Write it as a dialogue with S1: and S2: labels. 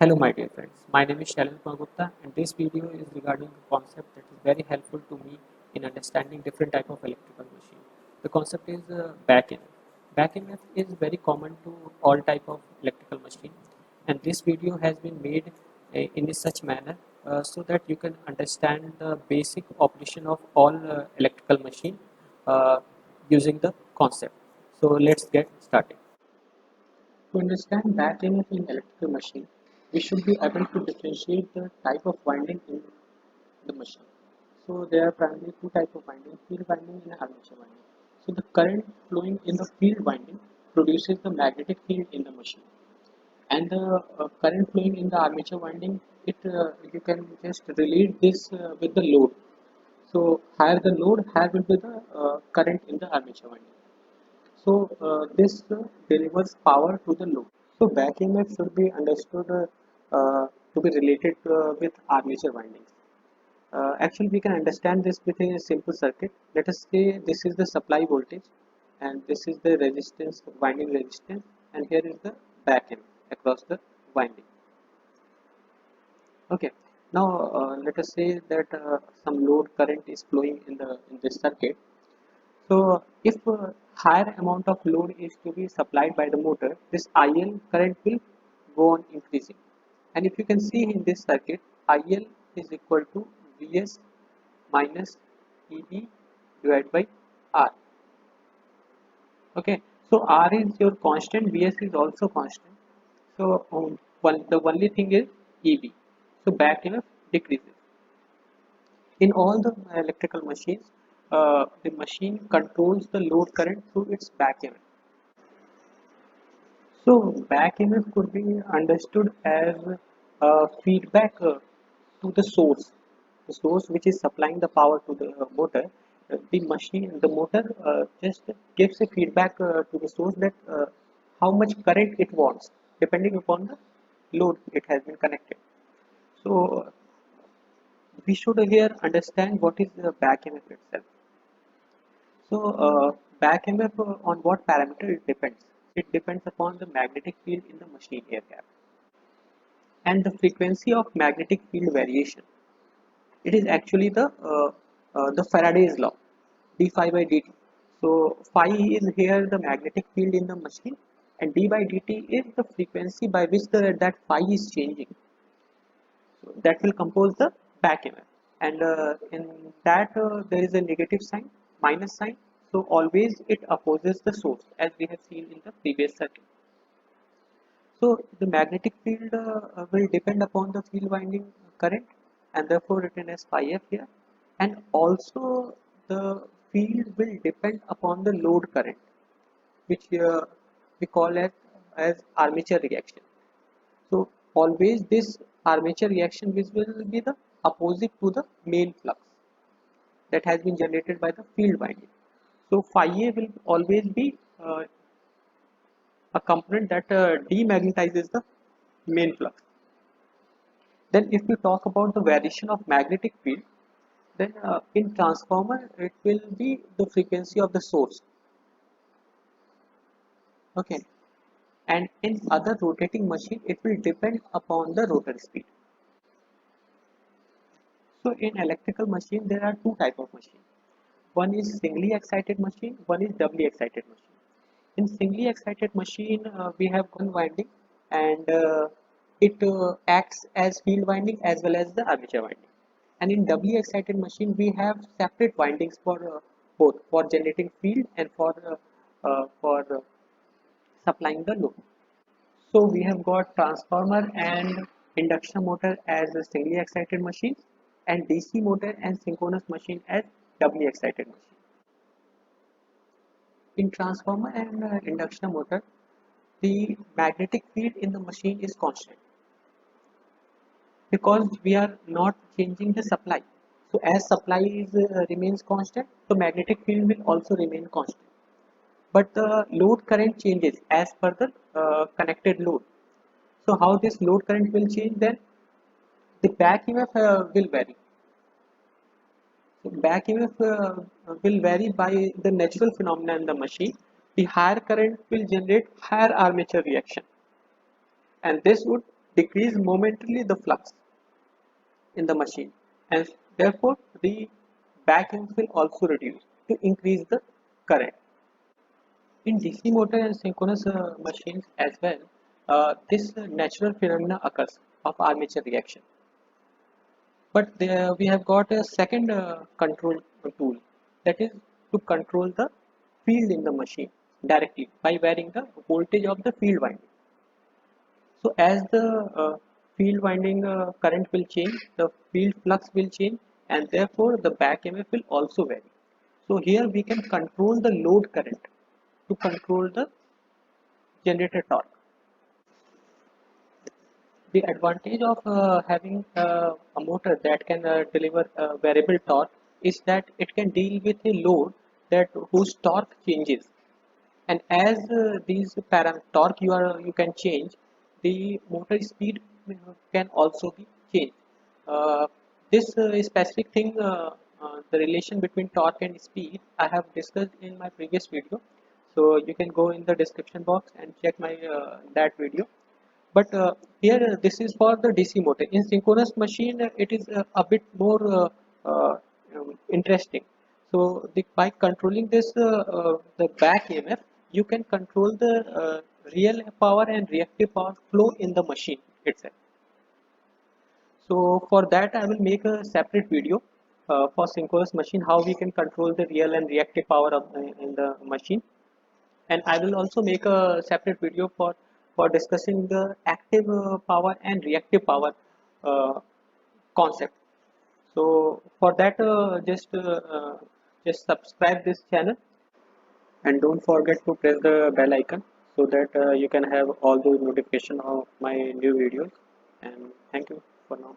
S1: Hello my dear friends, my name is Shailen Kumar Gupta and this video is regarding a concept that is very helpful to me in understanding different type of electrical machine. The concept is back EMF. Back EMF is very common to all type of electrical machine and this video has been made in such manner so that you can understand the basic operation of all electrical machine uh, using the concept. So let's get started. To understand back EMF in electrical machine, we should be able to differentiate the type of winding in the machine. So there are primarily two types of winding, field winding and armature winding. So the current flowing in the field winding produces the magnetic field in the machine. And the current flowing in the armature winding, you can just relate this with the load. So higher the load, higher will be the current in the armature winding. So this delivers power to the load. So back EMF should be understood to be related with armature windings. Actually, we can understand this with a simple circuit. Let us say this is the supply voltage, and this is the resistance, winding resistance, and here is the back EMF across the winding. Okay. Now let us say that some load current is flowing in this circuit. So if higher amount of load is to be supplied by the motor, this IL current will go on increasing. And if you can see in this circuit, IL is equal to Vs minus EB divided by R. Okay, so R is your constant, Vs is also constant. So the only thing is EB. So back EMF decreases. In all the electrical machines, the machine controls the load current through its back EMF. So back EMF could be understood as feedback to the source which is supplying the power to the motor. The motor just gives a feedback to the source that how much current it wants, depending upon the load it has been connected. So we should here understand what is the back EMF itself. So back EMF on what parameter it depends? It depends upon the magnetic field in the machine air gap and the frequency of magnetic field variation. It is actually the Faraday's law, d phi by dt. So phi is here the magnetic field in the machine, and d by dt is the frequency by which that phi is changing. So that will compose the back EMF, and in that there is a negative sign, minus sign. So always it opposes the source, as we have seen in the previous circuit. So the magnetic field will depend upon the field winding current, and therefore written as phi f here. And also the field will depend upon the load current, which we call it as armature reaction. So always this armature reaction which will be the opposite to the main flux that has been generated by the field winding. So phi A will always be a component that demagnetizes the main flux. Then if we talk about the variation of magnetic field, then in transformer it will be the frequency of the source. Okay, and in other rotating machine it will depend upon the rotor speed. So in electrical machine there are two type of machine. One is singly excited machine, one is doubly excited machine. In singly excited machine we have one winding, and it acts as field winding as well as the armature winding. And in doubly excited machine we have separate windings for both, for generating field and for supplying the load. So we have got transformer and induction motor as a singly excited machine, and DC motor and synchronous machine as doubly excited machine. In transformer and induction motor, the magnetic field in the machine is constant because we are not changing the supply. So as supply remains constant, the magnetic field will also remain constant. But the load current changes as per the connected load. So how this load current will change then? The back EMF will vary. So back EMF will vary by the natural phenomena in the machine. The higher current will generate higher armature reaction, and this would decrease momentarily the flux in the machine, and therefore the back EMF will also reduce to increase the current. In DC motor and synchronous machines as well, this natural phenomena occurs of armature reaction. But there we have got a second control tool, that is to control the field in the machine directly by varying the voltage of the field winding. So as the field winding current will change, the field flux will change, and therefore the back EMF will also vary. So here we can control the load current to control the generator torque. The advantage of having a motor that can deliver variable torque is that it can deal with a load that whose torque changes, and as these torque you can change, the motor speed can also be changed. Uh, this specific thing, the relation between torque and speed, I have discussed in my previous video, so you can go in the description box and check my that video. But here this is for the DC motor. In synchronous machine, it is a bit more interesting. So by controlling this the back EMF, you can control the real power and reactive power flow in the machine itself. So for that, I will make a separate video for synchronous machine, how we can control the real and reactive power of in the machine. And I will also make a separate video for discussing the active power and reactive power uh, concept. So for that, just subscribe this channel, and don't forget to press the bell icon so that you can have all those notification of my new videos. And thank you for now.